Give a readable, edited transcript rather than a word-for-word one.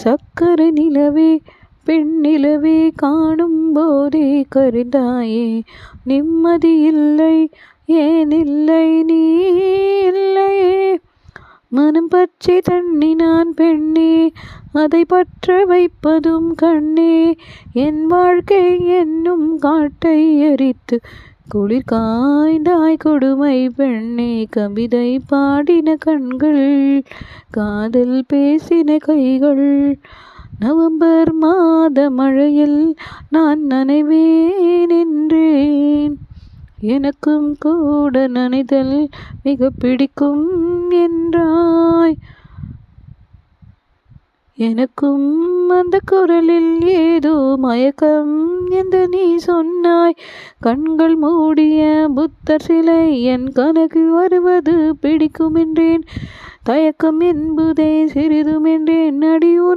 சக்கரை நிலவே பெண்ணிலவே காணும் போதே கருதாயே நிம்மதி இல்லை ஏன் இல்லை நீ இல்லையே மனம் பச்சை தண்ணி நான் பெண்ணே அதை பற்ற வைப்பதும் கண்ணே என் வாழ்க்கை என்னும் காட்டை எரித்து குளிர் காய்ந்தாய் கொடுமை பெண்ணே கவிதை பாடின கண்கள் காதல் பேசின கைகள் நவம்பர் மாத மழையில் நான் நனைவேன் என்றேன் எனக்கும் கூட நனைதல் மிக பிடிக்கும் என்றாய் எனக்கும் அந்த குரலில் ஏதோ மயக்கம் என்று நீ சொன்னாய் கண்கள் மூடிய புத்தர் சிலை என் கனவு வருவது பிடிக்கும் என்றேன் தயக்கம் என்பதே சிறிதும் என்றேன் அடி உனக்கு